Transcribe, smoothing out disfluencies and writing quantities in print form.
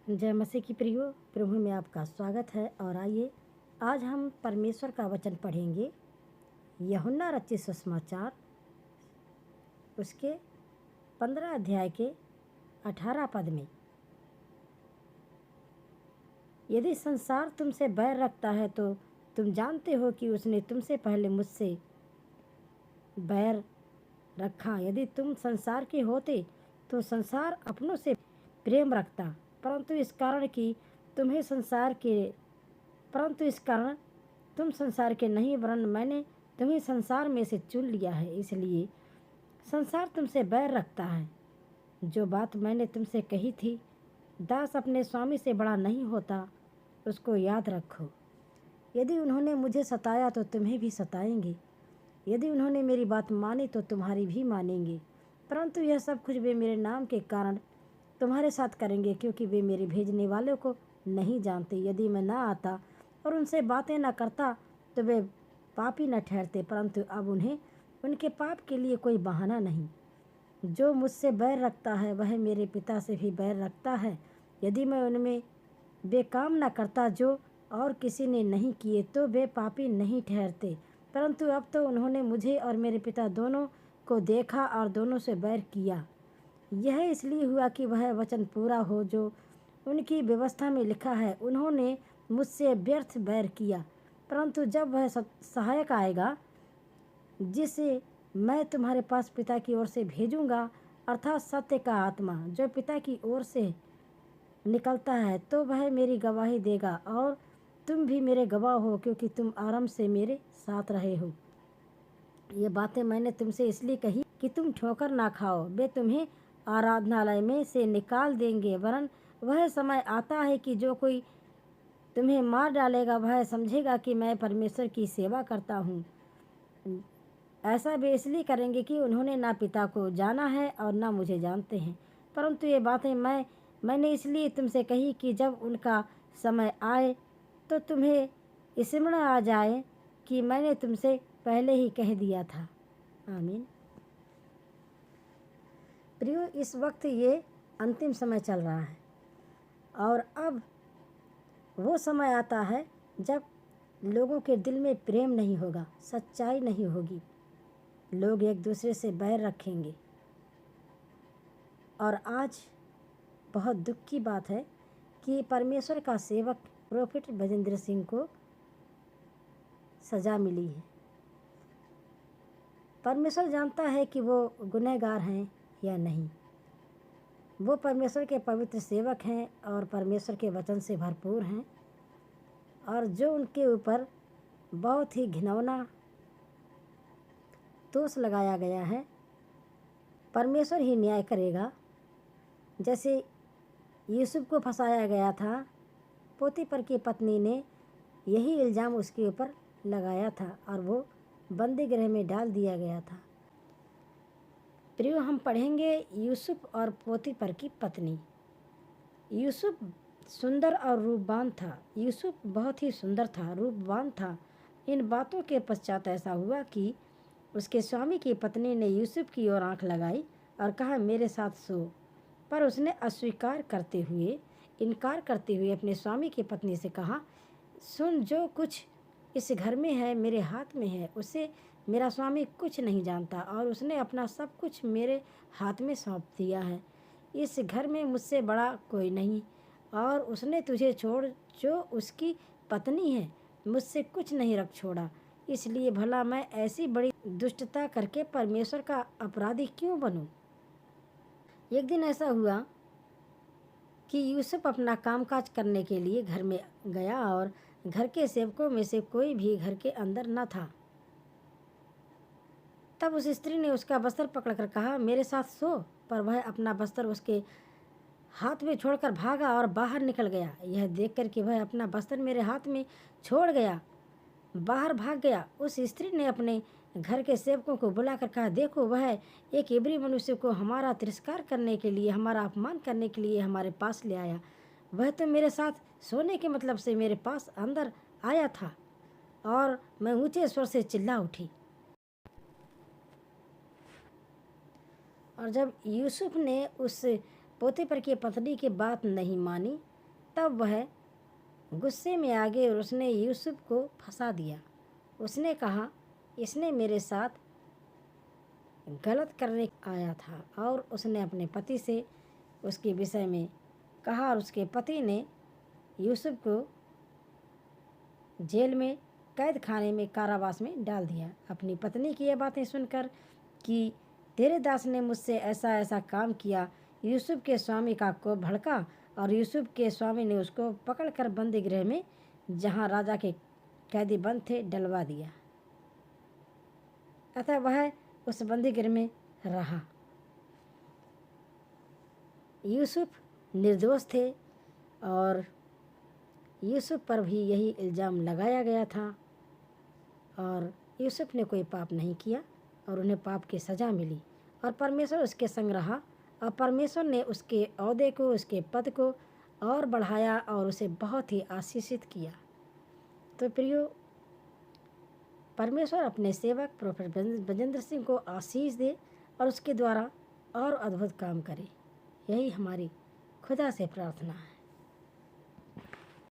जय मसीह की प्रियो, प्रभु में आपका स्वागत है। और आइए आज हम परमेश्वर का वचन पढ़ेंगे। यूहन्ना रचित सुसमाचार उसके 15 अध्याय के 18 पद में, यदि संसार तुमसे बैर रखता है तो तुम जानते हो कि उसने तुमसे पहले मुझसे बैर रखा। यदि तुम संसार के होते तो संसार अपनों से प्रेम रखता, परंतु इस कारण तुम संसार के नहीं, वरन मैंने तुम्हें संसार में से चुन लिया है, इसलिए संसार तुमसे बैर रखता है। जो बात मैंने तुमसे कही थी, दास अपने स्वामी से बड़ा नहीं होता, उसको याद रखो। यदि उन्होंने मुझे सताया तो तुम्हें भी सताएंगे, यदि उन्होंने मेरी बात मानी तो तुम्हारी भी मानेंगे। परंतु यह सब कुछ वे मेरे नाम के कारण तुम्हारे साथ करेंगे, क्योंकि वे मेरे भेजने वालों को नहीं जानते। यदि मैं ना आता और उनसे बातें न करता तो वे पापी न ठहरते, परंतु अब उन्हें उनके पाप के लिए कोई बहाना नहीं। जो मुझसे बैर रखता है वह मेरे पिता से भी बैर रखता है। यदि मैं उनमें वे काम न करता जो और किसी ने नहीं किए तो वे पापी नहीं ठहरते, परंतु अब तो उन्होंने मुझे और मेरे पिता दोनों को देखा और दोनों से बैर किया। यह इसलिए हुआ कि वह वचन पूरा हो जो उनकी व्यवस्था में लिखा है, उन्होंने मुझसे व्यर्थ बैर किया। परंतु जब वह सहायक आएगा, जिसे मैं तुम्हारे पास पिता की ओर से भेजूंगा, अर्थात सत्य का आत्मा जो पिता की ओर से निकलता है, तो वह मेरी गवाही देगा। और तुम भी मेरे गवाह हो, क्योंकि तुम आरंभ से मेरे साथ रहे हो। ये बातें मैंने तुमसे इसलिए कही कि तुम ठोकर ना खाओ। वे तुम्हें आराधनालय में से निकाल देंगे, वरन वह समय आता है कि जो कोई तुम्हें मार डालेगा वह समझेगा कि मैं परमेश्वर की सेवा करता हूँ। ऐसा वे इसलिए करेंगे कि उन्होंने ना पिता को जाना है और ना मुझे जानते हैं। परंतु ये बातें मैंने इसलिए तुमसे कही कि जब उनका समय आए तो तुम्हें स्मरण आ जाए कि मैंने तुमसे पहले ही कह दिया था। आमीन। प्रियो, इस वक्त ये अंतिम समय चल रहा है और अब वो समय आता है जब लोगों के दिल में प्रेम नहीं होगा, सच्चाई नहीं होगी, लोग एक दूसरे से बैर रखेंगे। और आज बहुत दुख की बात है कि परमेश्वर का सेवक प्रोफेट भजेंद्र सिंह को सज़ा मिली है। परमेश्वर जानता है कि वो गुनहगार हैं या नहीं। वो परमेश्वर के पवित्र सेवक हैं और परमेश्वर के वचन से भरपूर हैं, और जो उनके ऊपर बहुत ही घिनौना दोष लगाया गया है, परमेश्वर ही न्याय करेगा। जैसे यूसुफ को फंसाया गया था, पोतीफर की पत्नी ने यही इल्ज़ाम उसके ऊपर लगाया था और वो बंदी गृह में डाल दिया गया था। प्रियो, हम पढ़ेंगे यूसुफ और पोतीफर की पत्नी। यूसुफ सुंदर और रूपवान था। यूसुफ बहुत ही सुंदर था, रूपवान था। इन बातों के पश्चात ऐसा हुआ कि उसके स्वामी की पत्नी ने यूसुफ की ओर आंख लगाई और कहा, मेरे साथ सो। पर उसने इनकार करते हुए अपने स्वामी की पत्नी से कहा, सुन, जो कुछ इस घर में है मेरे हाथ में है, उसे मेरा स्वामी कुछ नहीं जानता और उसने अपना सब कुछ मेरे हाथ में सौंप दिया है। इस घर में मुझसे बड़ा कोई नहीं, और उसने तुझे छोड़ जो उसकी पत्नी है मुझसे कुछ नहीं रख छोड़ा। इसलिए भला मैं ऐसी बड़ी दुष्टता करके परमेश्वर का अपराधी क्यों बनूं? एक दिन ऐसा हुआ कि यूसुफ अपना कामकाज करने के लिए घर में गया और घर के सेवकों में से कोई भी घर के अंदर न था। तब उस स्त्री ने उसका बस्तर पकड़कर कहा, मेरे साथ सो। पर वह अपना बस्तर उसके हाथ में छोड़कर भागा और बाहर निकल गया। यह देखकर कि वह अपना बस्तर मेरे हाथ में छोड़ गया, बाहर भाग गया। उस स्त्री ने अपने घर के सेवकों को बुलाकर कहा, देखो, वह एक इब्री मनुष्य को हमारा तिरस्कार करने के लिए, हमारा अपमान करने के लिए हमारे पास ले आया। वह तो मेरे साथ सोने के मतलब से मेरे पास अंदर आया था। और मैं ऊंचे स्वर से चिल्ला उठी। और जब यूसुफ ने उस पोतीफर की पत्नी की बात नहीं मानी तब वह गुस्से में आ गई और उसने यूसुफ को फंसा दिया। उसने कहा, इसने मेरे साथ गलत करने आया था, और उसने अपने पति से उसके विषय में कहा और उसके पति ने यूसुफ को जेल में, कैद खाने में, कारावास में डाल दिया। अपनी पत्नी की ये बातें सुनकर कि तेरे दास ने मुझसे ऐसा ऐसा काम किया, यूसुफ के स्वामी का कोप भड़का और यूसुफ के स्वामी ने उसको पकड़कर बंदी गृह में, जहाँ राजा के कैदी बंद थे, डलवा दिया। अतः वह उस बंदी गृह में रहा। यूसुफ निर्दोष थे और यूसुफ पर भी यही इल्ज़ाम लगाया गया था, और यूसुफ ने कोई पाप नहीं किया और उन्हें पाप की सज़ा मिली, और परमेश्वर उसके संग रहा, और परमेश्वर ने उसके ओहदे को, उसके पद को और बढ़ाया और उसे बहुत ही आशीषित किया। तो प्रियो, परमेश्वर अपने सेवक प्रोफेट बजेंद्र सिंह को आशीष दे और उसके द्वारा और अद्भुत काम करे। यही हमारी खुदा से प्रार्थना है।